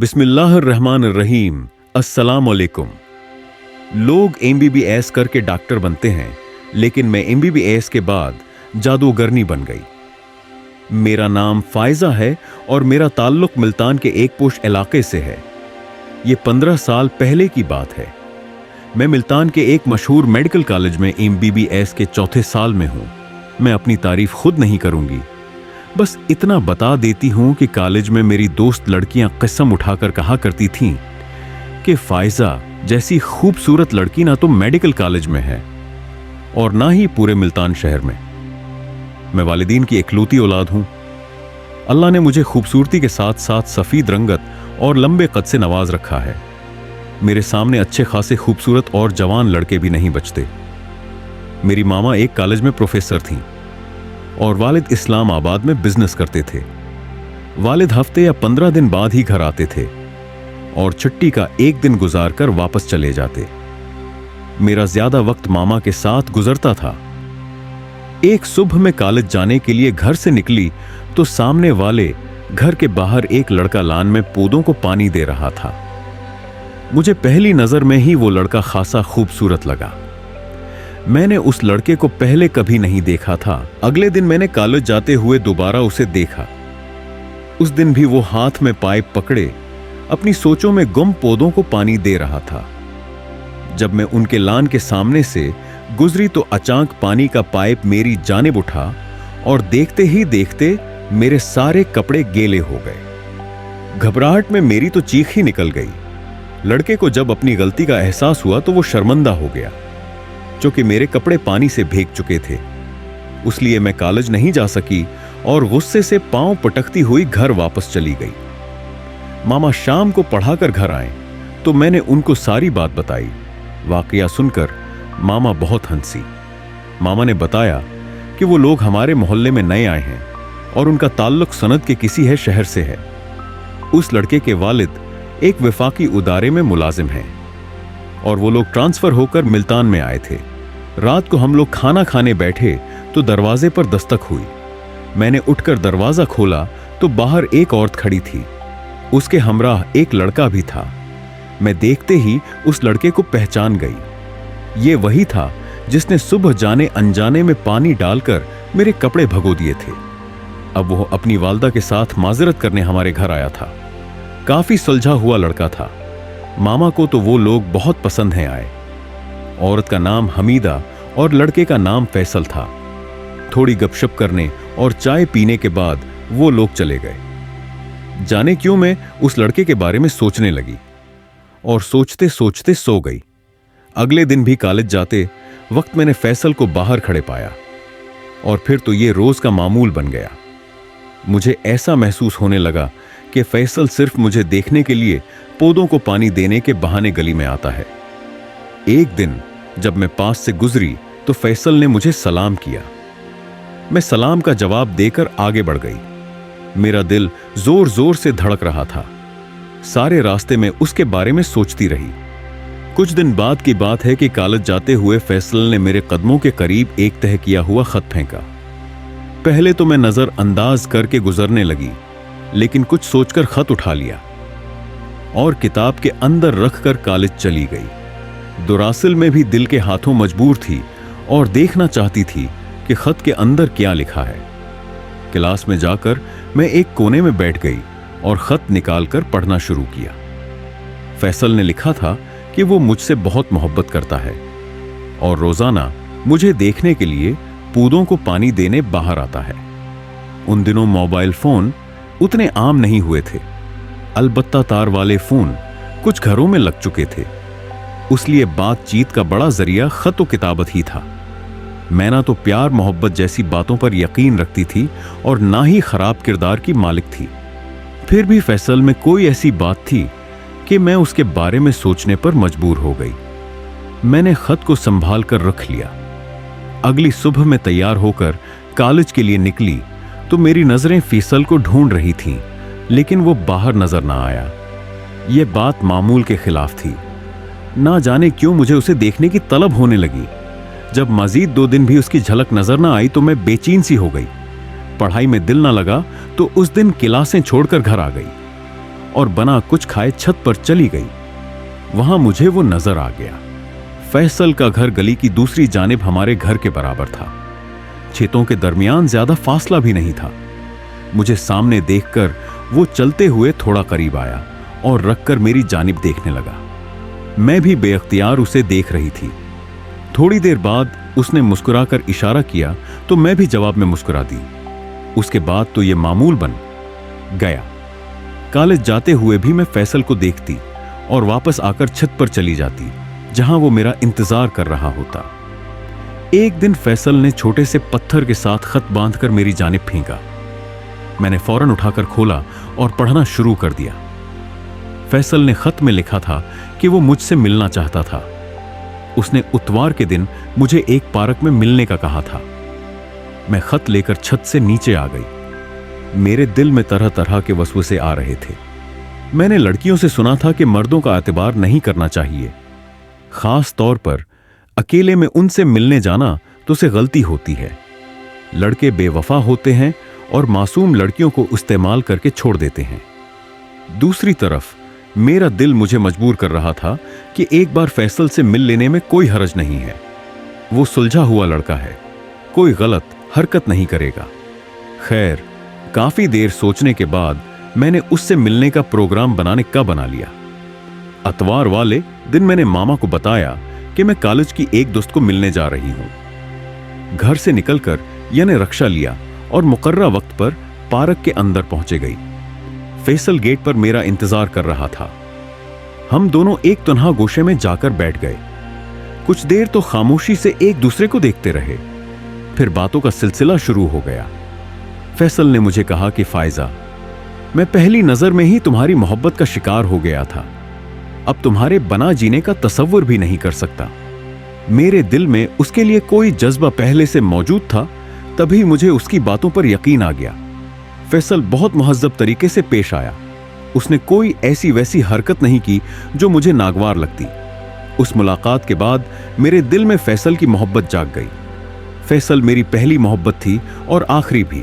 बिस्मिल्लाहिर्रहमानिर्रहीम। अस्सलाम वालेकुम। लोग एमबीबीएस करके डॉक्टर बनते हैं, लेकिन मैं एमबीबीएस के बाद जादूगरनी बन गई। मेरा नाम फायजा है और मेरा ताल्लुक मुल्तान के एक पोश इलाके से है। ये 15 साल पहले की बात है। मैं मुल्तान के एक मशहूर मेडिकल कॉलेज में एमबीबीएस के चौथे साल में हूं। मैं अपनी तारीफ खुद नहीं करूंगी, बस इतना बता देती हूं कि कॉलेज में मेरी दोस्त लड़कियां कसम उठाकर कहा करती थीं कि फायजा जैसी खूबसूरत लड़की ना तो मेडिकल कॉलेज में है और ना ही पूरे मुल्तान शहर में। मैं वालिदीन की इकलौती औलाद हूं। अल्लाह ने मुझे खूबसूरती के साथ साथ सफेद रंगत और लंबे कद से नवाज रखा है। मेरे सामने अच्छे खासे खूबसूरत और जवान लड़के भी नहीं बचते। मेरी मामा एक कॉलेज में प्रोफेसर थीं और वालिद इस्लामाबाद में बिजनेस करते थे। वालिद हफ्ते या 15 दिन बाद ही घर आते थे और छुट्टी का एक दिन गुजारकर वापस चले जाते। मेरा ज्यादा वक्त मामा के साथ गुजरता था। एक सुबह में कॉलेज जाने के लिए घर से निकली तो सामने वाले घर के बाहर एक लड़का लान में पौधों को पानी दे रहा था। मुझे पहली नजर में ही वो लड़का खासा खूबसूरत लगा। मैंने उस लड़के को पहले कभी नहीं देखा था। अगले दिन मैंने कॉलेज जाते हुए दोबारा उसे देखा। उस दिन भी वो हाथ में पाइप पकड़े अपनी सोचों में गुम पौधों को पानी दे रहा था। जब मैं उनके लान के सामने से गुजरी तो अचानक पानी का पाइप मेरी जानिब उठा और देखते ही देखते मेरे सारे कपड़े गीले हो गए। घबराहट में मेरी तो चीख ही निकल गई। लड़के को जब अपनी गलती का एहसास हुआ तो वो शर्मिंदा हो गया, क्योंकि मेरे कपड़े पानी से भीग चुके थे। उसलिए मैं कॉलेज नहीं जा सकी और गुस्से से पांव पटकती हुई घर वापस चली गई। मामा शाम को पढ़ाकर घर आए तो मैंने उनको सारी बात बताई। वाकया सुनकर मामा बहुत हंसी। मामा ने बताया कि वो लोग हमारे मोहल्ले में नए आए हैं और उनका ताल्लुक सनद के किसी है शहर से है। उस लड़के के वालिद एक वफाकी उदारे में मुलाजिम हैं और वो लोग ट्रांसफर होकर मुल्तान में आए थे। रात को हम लोग खाना खाने बैठे तो दरवाजे पर दस्तक हुई। मैंने उठकर दरवाजा खोला तो बाहर एक औरत खड़ी थी। उसके हमराह एक लड़का भी था। मैं देखते ही उस लड़के को पहचान गई। ये वही था जिसने सुबह जाने अनजाने में पानी डालकर मेरे कपड़े भगो दिए थे। अब वो अपनी वालदा के साथ माजरत करने हमारे घर आया था। काफी सुलझा हुआ लड़का था। मामा को तो वो लोग बहुत पसंद हैं आए। औरत का नाम हमीदा और लड़के का नाम फैसल था। थोड़ी गपशप करने और चाय पीने के बाद वो लोग चले गए। जाने क्यों मैं उस लड़के के बारे में सोचने लगी और सोचते सोचते सो गई। अगले दिन भी कॉलेज जाते वक्त मैंने फैसल को बाहर खड़े पाया और फिर तो ये रोज का मामूल बन गया। मुझे ऐसा महसूस होने लगा कि फैसल सिर्फ मुझे देखने के लिए पौधों को पानी देने के बहाने गली में आता है। एक दिन जब मैं पास से गुजरी तो फैसल ने मुझे सलाम किया। मैं सलाम का जवाब देकर आगे बढ़ गई। मेरा दिल जोर जोर से धड़क रहा था। सारे रास्ते में उसके बारे में सोचती रही। कुछ दिन बाद की बात है कि कॉलेज जाते हुए फैसल ने मेरे कदमों के करीब एक तह किया हुआ खत फेंका। पहले तो मैं नजर अंदाज करके गुजरने लगी, लेकिन कुछ सोचकर खत उठा लिया और किताब के अंदर रखकर कॉलेज चली गई। दुरासिल में भी दिल के हाथों मजबूर थी और देखना चाहती थी कि खत के अंदर क्या लिखा है। क्लास में जाकर मैं एक कोने में बैठ गई और खत निकालकर पढ़ना शुरू किया। फैसल ने लिखा था कि वो मुझसे बहुत मोहब्बत करता है और रोजाना मुझे देखने के लिए पौधों को पानी देने बाहर आता है। उन दिनों मोबाइल फोन उतने आम नहीं हुए थे। अलबत्ता तार वाले फोन कुछ घरों में लग चुके थे। उसलिए बातचीत का बड़ा जरिया खत व किताबत ही था। मैं ना तो प्यार मोहब्बत जैसी बातों पर यकीन रखती थी और ना ही खराब किरदार की मालिक थी। फिर भी फैसल में कोई ऐसी बात थी कि मैं उसके बारे में सोचने पर मजबूर हो गई। मैंने खत को संभाल कर रख लिया। अगली सुबह में तैयार होकर कॉलेज के लिए निकली तो मेरी नजरें फैसल को ढूंढ रही थीं, लेकिन वो बाहर नजर ना आया। यह बात मामूल के खिलाफ थी। ना जाने क्यों मुझे उसे देखने की तलब होने लगी। जब मजीद 2 दिन भी उसकी झलक नजर ना आई तो मैं बेचैन सी हो गई। पढ़ाई में दिल ना लगा तो उस दिन क्लासें छोड़कर घर आ गई और बना कुछ खाए छत पर चली गई। वहां मुझे वो नजर आ गया। फैसल का घर गली की दूसरी जानिब हमारे घर के बराबर था। खेतों के दरमियान ज्यादा फासला भी नहीं था। मुझे सामने देखकर वो चलते हुए थोड़ा करीब आया और रखकर मेरी जानिब देखने लगा। मैं भी बेअख्तियार उसे देख रही थी। थोड़ी देर बाद उसने मुस्कुराकर इशारा किया तो मैं भी जवाब में मुस्कुरा दी। उसके बाद तो ये मामूल बन गया। कॉलेज जाते हुए भी मैं फैसल को देखती और वापस आकर छत पर चली जाती, जहां वो मेरा इंतजार कर रहा होता। एक दिन फैसल ने छोटे से पत्थर के साथ खत बांधकर मेरी जानिब फेंका। मैंने फौरन उठाकर खोला और पढ़ना शुरू कर दिया। फैसल ने खत में लिखा था कि वो मुझसे मिलना चाहता था। उसने इतवार के दिन मुझे एक पार्क में मिलने का कहा था। मैं खत लेकर छत से नीचे आ गई। मेरे दिल में तरह तरह के वसवसे आ रहे थे। मैंने लड़कियों से सुना था कि मर्दों का एतबार नहीं करना चाहिए, खास तौर पर अकेले में उनसे मिलने जाना तो उसे गलती होती है। लड़के बेवफा होते हैं और मासूम लड़कियों को इस्तेमाल करके छोड़ देते हैं। दूसरी तरफ मेरा दिल मुझे मजबूर कर रहा था कि एक बार फैसल से मिल लेने में कोई हर्ज नहीं है। वो सुलझा हुआ लड़का है, कोई गलत हरकत नहीं करेगा। खैर, काफी देर सोचने के बाद मैंने उससे मिलने का प्रोग्राम बनाने का बना लिया। इतवार वाले दिन मैंने मामा को बताया कि मैं कॉलेज की एक दोस्त को मिलने जा रही हूं। घर से निकलकर यानी रिक्शा लिया और मुकर्रर वक्त पर पार्क के अंदर पहुंचे गई। फैसल गेट पर मेरा इंतजार कर रहा था। हम दोनों एक तन्हा गोशे में जाकर बैठ गए। कुछ देर तो खामोशी से एक दूसरे को देखते रहे। फिर बातों का सिलसिला शुरू हो गया। फैसल ने मुझे कहा कि फायजा, मैं पहली नजर में ही तुम्हारी मोहब्बत का शिकार हो गया था। अब तुम्हारे बना जीने का तसव्वुर भी नहीं कर सकता। मेरे दिल में उसके लिए कोई जज्बा पहले से मौजूद था, तभी मुझे उसकी बातों पर यकीन आ गया। फैसल बहुत महज़्ज़ब तरीके से पेश आया। उसने कोई ऐसी वैसी हरकत नहीं की जो मुझे नागवार लगती। उस मुलाकात के बाद मेरे दिल में फैसल की मोहब्बत जाग गई। फैसल मेरी पहली मोहब्बत थी और आखिरी भी।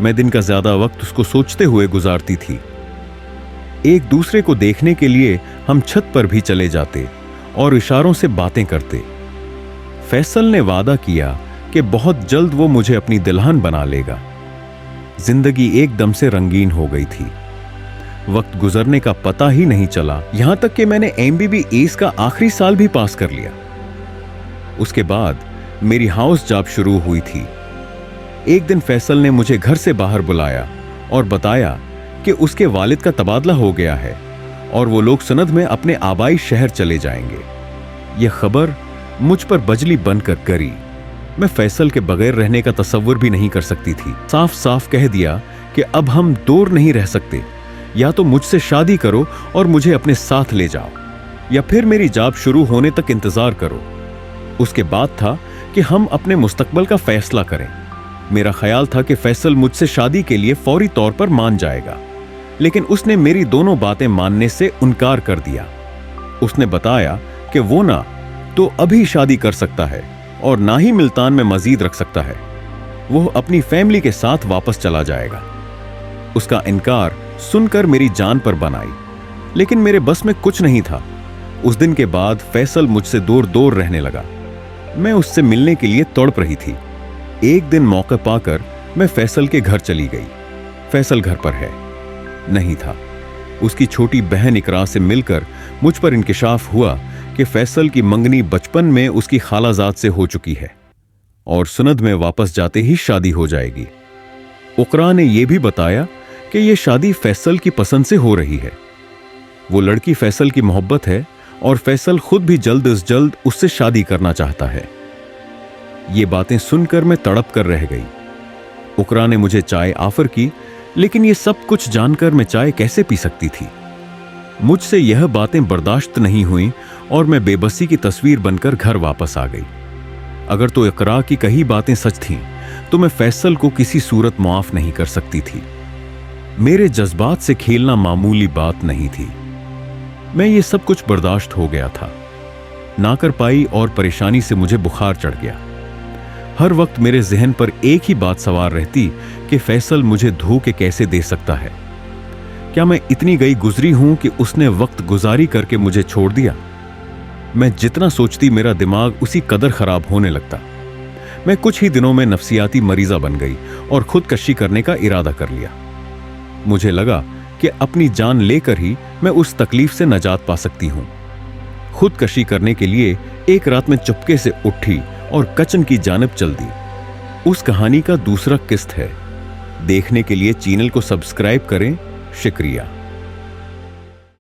मैं दिन का ज्यादा वक्त उसको सोचते हुए गुजारती थी। एक दूसरे को देखने के लिए हम छत पर भी चले जाते और इशारों से बातें करते। फैसल ने वादा किया कि बहुत जल्द वो मुझे अपनी दुल्हन बना लेगा। जिंदगी एकदम से रंगीन हो गई थी। वक्त गुजरने का पता ही नहीं चला, यहां तक कि मैंने MBBS का आखिरी साल भी पास कर लिया। उसके बाद मेरी हाउस जॉब शुरू हुई थी। एक दिन फैसल ने मुझे घर से बाहर बुलाया और बताया कि उसके वालिद का तबादला हो गया है और वो लोग सनद में अपने आबाई शहर चले जाएंगे। यह खबर मुझ पर बजली बनकर गिरी। मैं फैसल के बगैर रहने का तसव्वुर भी नहीं कर सकती थी। साफ साफ कह दिया कि अब हम दूर नहीं रह सकते। या तो मुझसे शादी करो और मुझे अपने साथ ले जाओ, या फिर मेरी जॉब शुरू होने तक इंतजार करो। उसके बाद था कि हम अपने मुस्तकबल का फैसला करें। मेरा ख्याल था कि फैसल मुझसे शादी के लिए फौरी तौर पर मान जाएगा, लेकिन उसने मेरी दोनों बातें मानने से इनकार कर दिया। उसने बताया कि वो ना तो अभी शादी कर सकता है और ना ही मुल्तान में मजीद रख सकता है। वो अपनी फैमिली के साथ वापस चला जाएगा। उसका इनकार सुनकर मेरी जान पर बन आई, लेकिन मेरे बस में कुछ नहीं था। उस दिन के बाद फैसल मुझसे दूर दूर रहने लगा। मैं उससे मिलने के लिए तड़प रही थी। एक दिन मौका पाकर मैं फैसल के घर चली गई। फैसल घर पर है नहीं था। उसकी छोटी बहन इकरा से मिलकर मुझ पर इंकिशाफ हुआ कि फैसल की मंगनी बचपन में उसकी खालाजाद से हो चुकी है और सुनद में वापस जाते ही शादी हो जाएगी। उकरा ने यह भी बताया कि यह शादी फैसल की पसंद से हो रही है। वो लड़की फैसल की मोहब्बत है और फैसल खुद भी जल्द से जल्द उससे शादी करना चाहता है। ये बातें सुनकर मैं तड़प कर रह गई। उकरा ने मुझे चाय ऑफर की, लेकिन ये सब कुछ जानकर मैं चाय कैसे पी सकती थी। मुझसे यह बातें बर्दाश्त नहीं हुई और मैं बेबसी की तस्वीर बनकर घर वापस आ गई। अगर तो इकरा की कही बातें सच थीं, तो मैं फैसल को किसी सूरत माफ नहीं कर सकती थी। मेरे जज्बात से खेलना मामूली बात नहीं थी। मैं ये सब कुछ बर्दाश्त हो गया था। ना कर पाई और परेशानी से मुझे बुखार चढ़ गया। हर वक्त मेरे जहन पर एक ही बात सवार रहती कि फैसल मुझे धोखे कैसे दे सकता है। क्या मैं इतनी गई गुजरी हूं कि उसने वक्त गुजारी करके मुझे छोड़ दिया? मैं जितना सोचती मेरा दिमाग उसी कदर खराब होने लगता। मैं कुछ ही दिनों में नफ्सियाती मरीजा बन गई और खुदकशी करने का इरादा कर लिया। मुझे लगा कि अपनी जान लेकर ही मैं उस तकलीफ से नजात पा सकती हूं। खुदकशी करने के लिए एक रात में चुपके से उठी और किचन की जानिब चल दी। उस कहानी का दूसरा किस्त है। देखने के लिए चैनल को सब्सक्राइब करें। शुक्रिया।